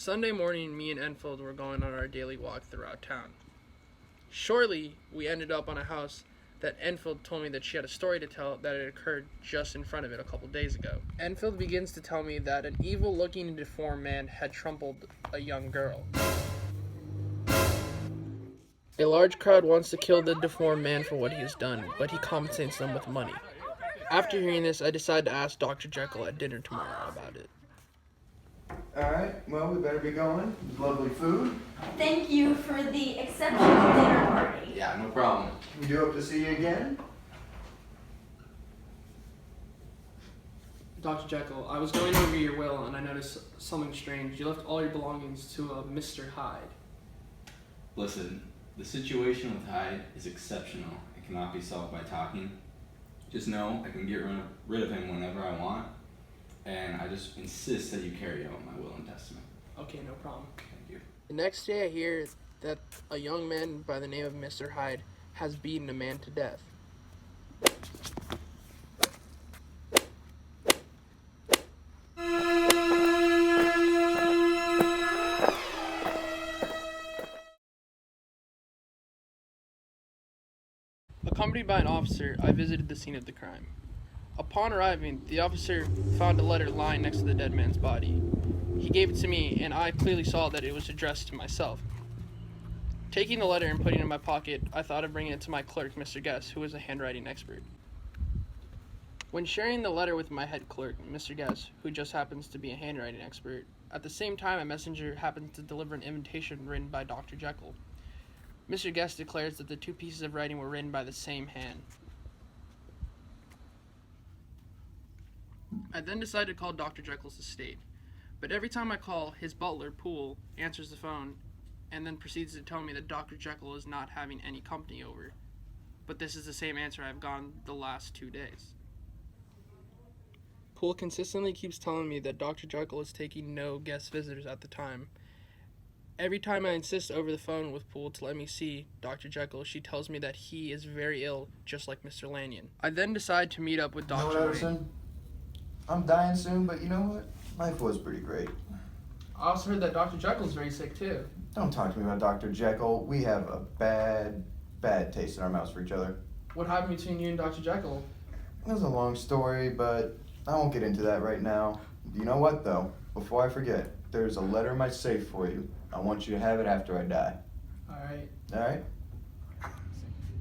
Sunday morning, me and Enfield were going on our daily walk throughout town. Shortly, we ended up on a house that Enfield told me that she had a story to tell that had occurred just in front of it a couple days ago. Enfield begins to tell me that an evil-looking and deformed man had trampled a young girl. A large crowd wants to kill the deformed man for what he has done, but he compensates them with money. After hearing this, I decide to ask Dr. Jekyll at dinner tomorrow about it. Alright, well, we better be going. Lovely food. Thank you for the exceptional dinner party. Yeah, no problem. We do hope to see you again. Dr. Jekyll, I was going over your will and I noticed something strange. You left all your belongings to a Mr. Hyde. Listen, the situation with Hyde is exceptional. It cannot be solved by talking. Just know I can get rid of him whenever I want, and I just insist that you carry out my will and testament. Okay, no problem. Thank you. The next day I hear that a young man by the name of Mr. Hyde has beaten a man to death. Accompanied by an officer, I visited the scene of the crime. Upon arriving, the officer found a letter lying next to the dead man's body. He gave it to me, and I clearly saw that it was addressed to myself. Taking the letter and putting it in my pocket, I thought of bringing it to my clerk, Mr. Guess, who is a handwriting expert. When sharing the letter with my head clerk, Mr. Guess, who just happens to be a handwriting expert, at the same time a messenger happens to deliver an invitation written by Dr. Jekyll. Mr. Guest declares that the two pieces of writing were written by the same hand. I then decide to call Dr. Jekyll's estate, but every time I call, his butler, Poole, answers the phone and then proceeds to tell me that Dr. Jekyll is not having any company over. But this is the same answer I've gotten the last 2 days. Poole consistently keeps telling me that Dr. Jekyll is taking no guest visitors at the time. Every time I insist over the phone with Poole to let me see Dr. Jekyll, she tells me that he is very ill, just like Mr. Lanyon. I then decide to meet up with Dr. You know what, Edison? I'm dying soon, but you know what? Life was pretty great. I also heard that Dr. Jekyll's very sick too. Don't talk to me about Dr. Jekyll. We have a bad taste in our mouths for each other. What happened between you and Dr. Jekyll? It was a long story, but I won't get into that right now. You know what, though? Before I forget, there's a letter in my safe for you. I want you to have it after I die. Alright. Alright?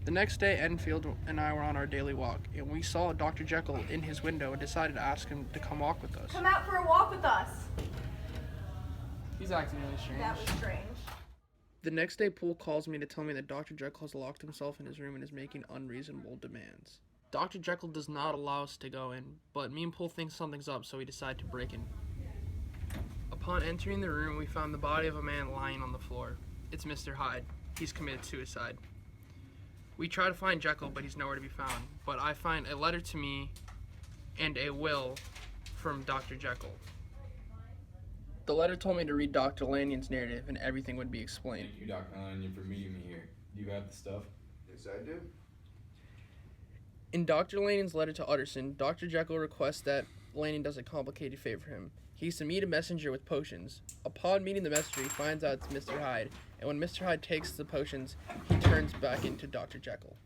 The next day, Enfield and I were on our daily walk, and we saw Dr. Jekyll in his window and decided to ask him to come walk with us. Come out for a walk with us. He's acting really strange. That was strange. The next day, Poole calls me to tell me that Dr. Jekyll has locked himself in his room and is making unreasonable demands. Dr. Jekyll does not allow us to go in, but me and Poole think something's up, so we decide to break in. Upon entering the room, we found the body of a man lying on the floor. It's Mr. Hyde. He's committed suicide. We try to find Jekyll, but he's nowhere to be found. But I find a letter to me and a will from Dr. Jekyll. The letter told me to read Dr. Lanyon's narrative and everything would be explained. Thank you, Dr. Lanyon, for meeting me here. Do you have the stuff? Yes, I do. In Dr. Lanyon's letter to Utterson, Dr. Jekyll requests that Lanyon does a complicated favor for him. He's to meet a messenger with potions. Upon meeting the messenger, he finds out it's Mr. Hyde, and when Mr. Hyde takes the potions, he turns back into Dr. Jekyll.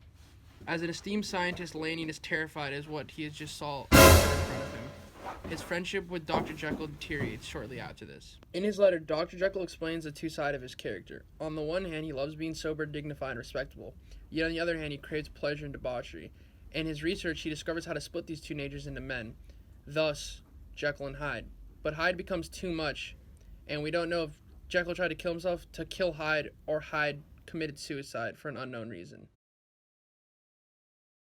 As an esteemed scientist, Lanyon is terrified as what he has just saw in front of him. His friendship with Dr. Jekyll deteriorates shortly after this. In his letter, Dr. Jekyll explains the two sides of his character. On the one hand, he loves being sober, dignified, and respectable. Yet on the other hand, he craves pleasure and debauchery. In his research, he discovers how to split these two natures into men, thus Jekyll and Hyde. But Hyde becomes too much, and we don't know if Jekyll tried to kill himself to kill Hyde or Hyde committed suicide for an unknown reason.